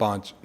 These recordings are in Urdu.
5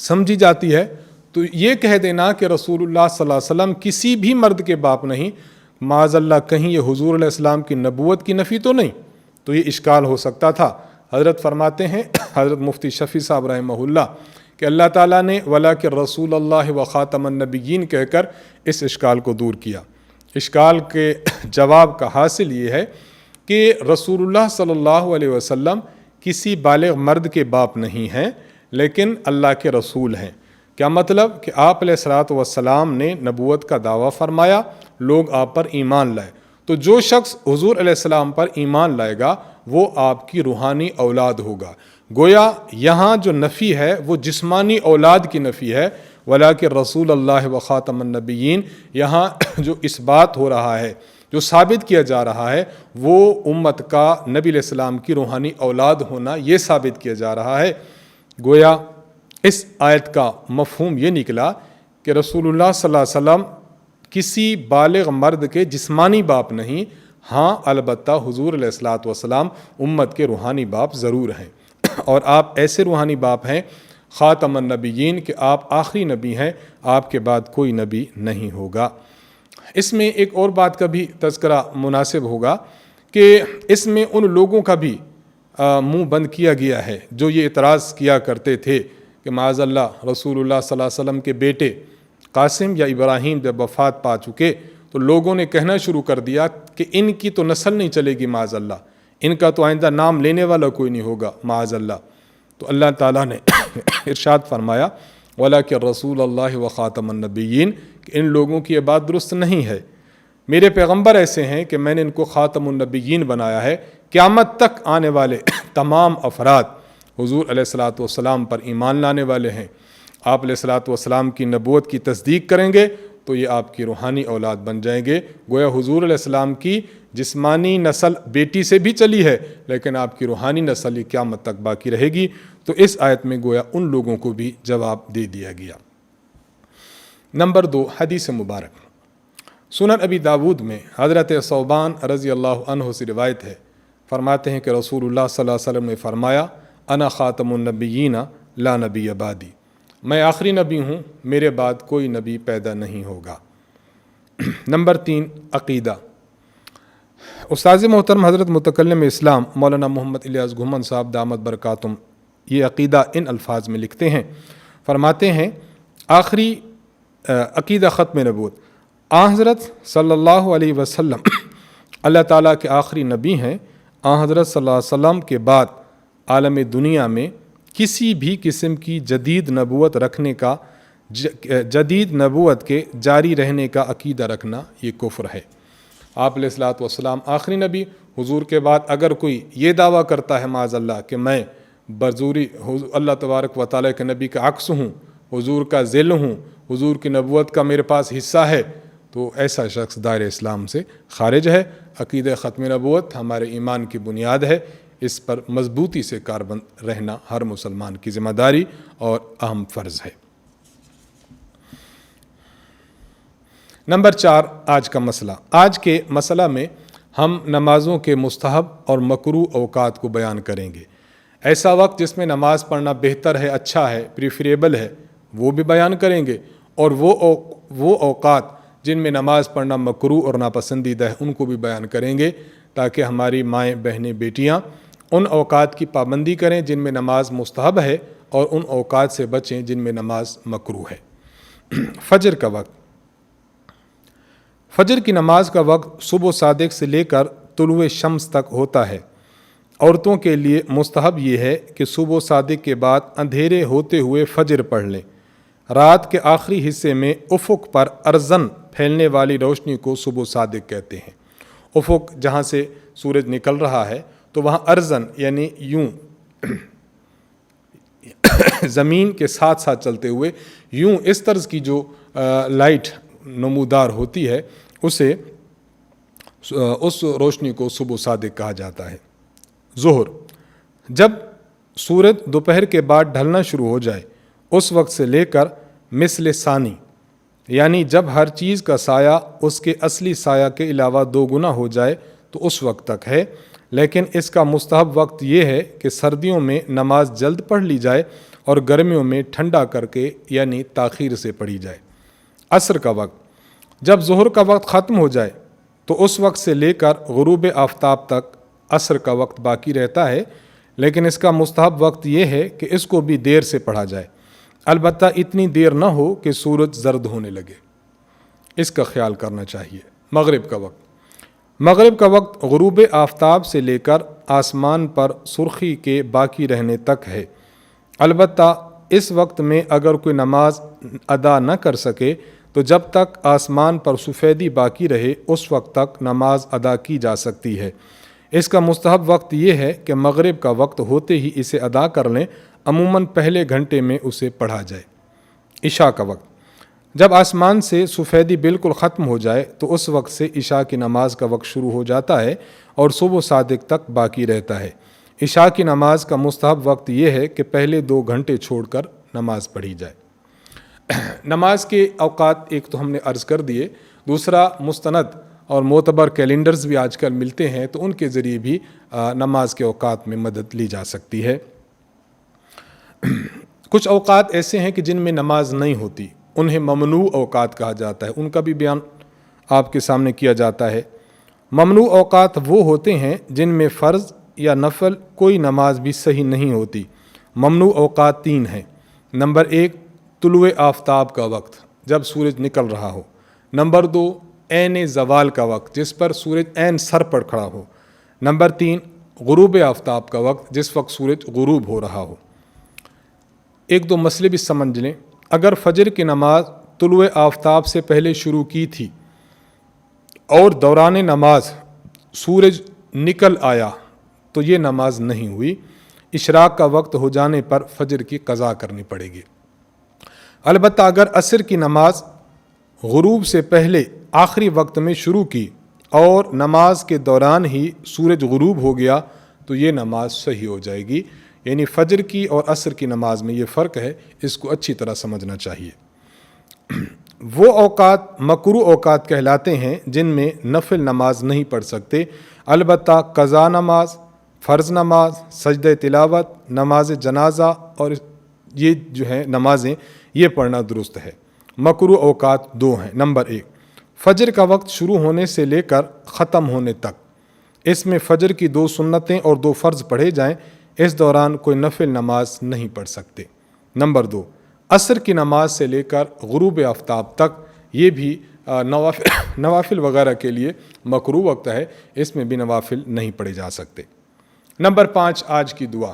سمجھی جاتی ہے تو یہ کہہ دینا کہ رسول اللہ صلی اللہ علیہ وسلم کسی بھی مرد کے باپ نہیں، معاذ اللہ کہیں یہ حضور علیہ السلام کی نبوت کی نفی تو نہیں، تو یہ اشکال ہو سکتا تھا۔ حضرت فرماتے ہیں حضرت مفتی شفیع صاحب رحمہ اللہ کہ اللہ تعالیٰ نے وَلَٰكِن رسول اللہ و خاتم النبیین کہہ کر اس اشکال کو دور کیا۔ اشکال کے جواب کا حاصل یہ ہے کہ رسول اللہ صلی اللہ علیہ وسلم کسی بالغ مرد کے باپ نہیں ہیں لیکن اللہ کے رسول ہیں۔ کیا مطلب کہ آپ علیہ الصلوۃ والسلام نے نبوت کا دعویٰ فرمایا، لوگ آپ پر ایمان لائے، تو جو شخص حضور علیہ السلام پر ایمان لائے گا وہ آپ کی روحانی اولاد ہوگا۔ گویا یہاں جو نفی ہے وہ جسمانی اولاد کی نفی ہے، وَلَٰكِن رسول اللہ و خاتم النبیین، یہاں جو اس بات ہو رہا ہے، جو ثابت کیا جا رہا ہے، وہ امت کا نبی علیہ السلام کی روحانی اولاد ہونا یہ ثابت کیا جا رہا ہے۔ گویا اس آیت کا مفہوم یہ نکلا کہ رسول اللہ صلی اللہ علیہ وسلم کسی بالغ مرد کے جسمانی باپ نہیں، ہاں البتہ حضور علیہ الصلوۃ والسلام امت کے روحانی باپ ضرور ہیں، اور آپ ایسے روحانی باپ ہیں خاتم النبیین کہ آپ آخری نبی ہیں، آپ کے بعد کوئی نبی نہیں ہوگا۔ اس میں ایک اور بات کا بھی تذکرہ مناسب ہوگا کہ اس میں ان لوگوں کا بھی منہ بند کیا گیا ہے جو یہ اعتراض کیا کرتے تھے کہ معاذ اللہ رسول اللہ صلی اللہ علیہ وسلم کے بیٹے قاسم یا ابراہیم جب وفات پا چکے تو لوگوں نے کہنا شروع کر دیا کہ ان کی تو نسل نہیں چلے گی معاذ اللہ، ان کا تو آئندہ نام لینے والا کوئی نہیں ہوگا معاذ اللہ۔ تو اللہ تعالیٰ نے ارشاد فرمایا وَلَٰكِن رسول اللہ و خاتم النبیین، کہ ان لوگوں کی یہ بات درست نہیں ہے، میرے پیغمبر ایسے ہیں کہ میں نے ان کو خاتم النبیین بنایا ہے، قیامت تک آنے والے تمام افراد حضور علیہ الصلوۃ والسلام پر ایمان لانے والے ہیں، آپ علیہ الصلوۃ والسلام کی نبوت کی تصدیق کریں گے تو یہ آپ کی روحانی اولاد بن جائیں گے۔ گویا حضور علیہ السلام کی جسمانی نسل بیٹی سے بھی چلی ہے لیکن آپ کی روحانی نسل یہ قیامت تک باقی رہے گی، تو اس آیت میں گویا ان لوگوں کو بھی جواب دے دیا گیا۔ نمبر 2، حدیث مبارک۔ سنن ابی داود میں حضرت ثوبان رضی اللہ عنہ سے روایت ہے، فرماتے ہیں کہ رسول اللہ صلی اللہ علیہ وسلم نے فرمایا انا خاتم النبیین لا نبی بعدی، میں آخری نبی ہوں، میرے بعد کوئی نبی پیدا نہیں ہوگا۔ نمبر 3، عقیدہ۔ استاذ محترم حضرت متکلم اسلام مولانا محمد الیاس گھمن صاحب دامت برکاتہم یہ عقیدہ ان الفاظ میں لکھتے ہیں، فرماتے ہیں آخری عقیدہ ختم نبوت، حضرت صلی اللہ علیہ وسلم اللہ تعالیٰ کے آخری نبی ہیں۔ حضرت صلی اللہ علیہ وسلم کے بعد عالم دنیا میں کسی بھی قسم کی جدید نبوت رکھنے کا، جدید نبوت کے جاری رہنے کا عقیدہ رکھنا یہ کفر ہے۔ آپ علیہ الصلوۃ والسلام آخری نبی، حضور کے بعد اگر کوئی یہ دعویٰ کرتا ہے معاذ اللہ کہ میں بزوری اللہ تبارک و تعالیٰ کے نبی کا عکس ہوں، حضور کا ذل ہوں، حضور کی نبوت کا میرے پاس حصہ ہے، تو ایسا شخص دائرہ اسلام سے خارج ہے۔ عقیدہ ختم نبوت ہمارے ایمان کی بنیاد ہے، اس پر مضبوطی سے کاربند رہنا ہر مسلمان کی ذمہ داری اور اہم فرض ہے۔ نمبر 4، آج کا مسئلہ۔ آج کے مسئلہ میں ہم نمازوں کے مستحب اور مکروہ اوقات کو بیان کریں گے۔ ایسا وقت جس میں نماز پڑھنا بہتر ہے، اچھا ہے، پریفریبل ہے، وہ بھی بیان کریں گے، اور وہ اوقات جن میں نماز پڑھنا مکروہ اور ناپسندیدہ ہے ان کو بھی بیان کریں گے، تاکہ ہماری مائیں بہنیں بیٹیاں ان اوقات کی پابندی کریں جن میں نماز مستحب ہے اور ان اوقات سے بچیں جن میں نماز مکروہ ہے۔ فجر کا وقت۔ فجر کی نماز کا وقت صبح صادق سے لے کر طلوع شمس تک ہوتا ہے۔ عورتوں کے لیے مستحب یہ ہے کہ صبح صادق کے بعد اندھیرے ہوتے ہوئے فجر پڑھ لیں۔ رات کے آخری حصے میں افق پر ارزن پھیلنے والی روشنی کو صبح صادق کہتے ہیں۔ افق جہاں سے سورج نکل رہا ہے تو وہاں ارزن یعنی یوں زمین کے ساتھ ساتھ چلتے ہوئے یوں اس طرز کی جو لائٹ نمودار ہوتی ہے اسے اس روشنی کو صبح صادق کہا جاتا ہے۔ ظہر۔ جب سورج دوپہر کے بعد ڈھلنا شروع ہو جائے اس وقت سے لے کر مثل ثانی یعنی جب ہر چیز کا سایہ اس کے اصلی سایہ کے علاوہ 2 گنا ہو جائے تو اس وقت تک ہے، لیکن اس کا مستحب وقت یہ ہے کہ سردیوں میں نماز جلد پڑھ لی جائے اور گرمیوں میں ٹھنڈا کر کے یعنی تاخیر سے پڑھی جائے۔ عصر کا وقت، جب ظہر کا وقت ختم ہو جائے تو اس وقت سے لے کر غروب آفتاب تک عصر کا وقت باقی رہتا ہے، لیکن اس کا مستحب وقت یہ ہے کہ اس کو بھی دیر سے پڑھا جائے، البتہ اتنی دیر نہ ہو کہ سورج زرد ہونے لگے، اس کا خیال کرنا چاہیے۔ مغرب کا وقت، مغرب کا وقت غروب آفتاب سے لے کر آسمان پر سرخی کے باقی رہنے تک ہے، البتہ اس وقت میں اگر کوئی نماز ادا نہ کر سکے تو جب تک آسمان پر سفیدی باقی رہے اس وقت تک نماز ادا کی جا سکتی ہے۔ اس کا مستحب وقت یہ ہے کہ مغرب کا وقت ہوتے ہی اسے ادا کر لیں، عموماً پہلے گھنٹے میں اسے پڑھا جائے۔ عشاء کا وقت، جب آسمان سے سفیدی بالکل ختم ہو جائے تو اس وقت سے عشاء کی نماز کا وقت شروع ہو جاتا ہے اور صبح صادق تک باقی رہتا ہے۔ عشاء کی نماز کا مستحب وقت یہ ہے کہ پہلے 2 گھنٹے چھوڑ کر نماز پڑھی جائے۔ نماز کے اوقات ایک تو ہم نے عرض کر دیے، دوسرا مستند اور معتبر کیلنڈرز بھی آج کل ملتے ہیں تو ان کے ذریعے بھی نماز کے اوقات میں مدد لی جا سکتی ہے۔ کچھ اوقات ایسے ہیں کہ جن میں نماز نہیں ہوتی، انہیں ممنوع اوقات کہا جاتا ہے، ان کا بھی بیان آپ کے سامنے کیا جاتا ہے۔ ممنوع اوقات وہ ہوتے ہیں جن میں فرض یا نفل کوئی نماز بھی صحیح نہیں ہوتی۔ ممنوع اوقات 3 ہیں۔ نمبر 1 طلوع آفتاب کا وقت، جب سورج نکل رہا ہو۔ نمبر 2 عین زوال کا وقت، جس پر سورج عین سر پر کھڑا ہو۔ نمبر 3 غروب آفتاب کا وقت، جس وقت سورج غروب ہو رہا ہو۔ ایک دو مسئلے بھی سمجھ لیں۔ اگر فجر کی نماز طلوع آفتاب سے پہلے شروع کی تھی اور دوران نماز سورج نکل آیا تو یہ نماز نہیں ہوئی، اشراق کا وقت ہو جانے پر فجر کی قضا کرنی پڑے گی۔ البتہ اگر عصر کی نماز غروب سے پہلے آخری وقت میں شروع کی اور نماز کے دوران ہی سورج غروب ہو گیا تو یہ نماز صحیح ہو جائے گی۔ یعنی فجر کی اور عصر کی نماز میں یہ فرق ہے، اس کو اچھی طرح سمجھنا چاہیے۔ وہ اوقات مکروہ اوقات کہلاتے ہیں جن میں نفل نماز نہیں پڑھ سکتے، البتہ قضا نماز، فرض نماز، سجدہ تلاوت، نماز جنازہ اور یہ جو ہے نمازیں یہ پڑھنا درست ہے۔ مکروہ اوقات 2 ہیں۔ نمبر 1 فجر کا وقت شروع ہونے سے لے کر ختم ہونے تک، اس میں فجر کی 2 سنتیں اور 2 فرض پڑھے جائیں، اس دوران کوئی نفل نماز نہیں پڑھ سکتے۔ نمبر 2 عصر کی نماز سے لے کر غروب آفتاب تک، یہ بھی نوافل وغیرہ کے لیے مکروہ وقت ہے، اس میں بھی نوافل نہیں پڑھے جا سکتے۔ نمبر 5 آج کی دعا۔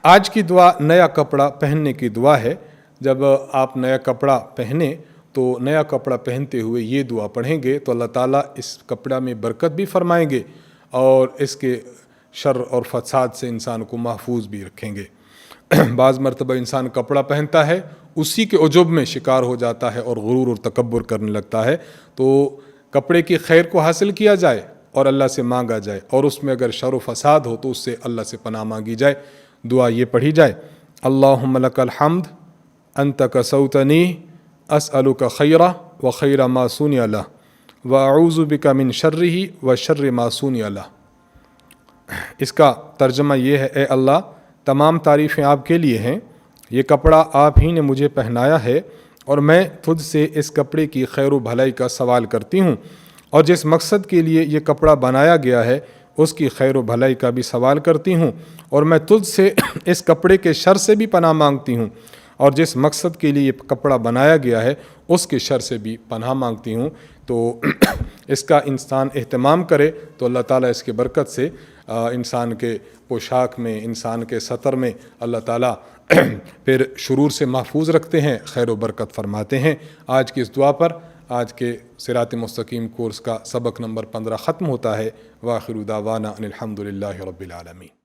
آج کی دعا نیا کپڑا پہننے کی دعا ہے۔ جب آپ نیا کپڑا پہنیں تو نیا کپڑا پہنتے ہوئے یہ دعا پڑھیں گے تو اللہ تعالیٰ اس کپڑا میں برکت بھی فرمائیں گے اور اس کے شر اور فساد سے انسان کو محفوظ بھی رکھیں گے۔ بعض مرتبہ انسان کپڑا پہنتا ہے، اسی کے عجب میں شکار ہو جاتا ہے اور غرور اور تکبر کرنے لگتا ہے، تو کپڑے کی خیر کو حاصل کیا جائے اور اللہ سے مانگا جائے، اور اس میں اگر شر و فساد ہو تو اس سے اللہ سے پناہ مانگی جائے۔ دعا یہ پڑھی جائے، اللہم لک الحمد انت کسوتنی اسألک خیرہ و خیر ما صنع لہ واعوذ بک من شرہ و شر ما صنع لہ۔ اس کا ترجمہ یہ ہے، اے اللہ تمام تعریفیں آپ کے لیے ہیں، یہ کپڑا آپ ہی نے مجھے پہنایا ہے اور میں تجھ سے اس کپڑے کی خیر و بھلائی کا سوال کرتی ہوں، اور جس مقصد کے لیے یہ کپڑا بنایا گیا ہے اس کی خیر و بھلائی کا بھی سوال کرتی ہوں، اور میں تجھ سے اس کپڑے کے شر سے بھی پناہ مانگتی ہوں، اور جس مقصد کے لیے یہ کپڑا بنایا گیا ہے اس کے شر سے بھی پناہ مانگتی ہوں۔ تو اس کا انسان اہتمام کرے تو اللہ تعالیٰ اس کے برکت سے انسان کے پوشاک میں، انسان کے سطر میں اللہ تعالیٰ پھر شرور سے محفوظ رکھتے ہیں، خیر و برکت فرماتے ہیں۔ آج کی اس دعا پر آج کے صراط مستقیم کورس کا سبق نمبر 15 ختم ہوتا ہے۔ وآخر دعوانا ان الحمد للہ رب العالمین۔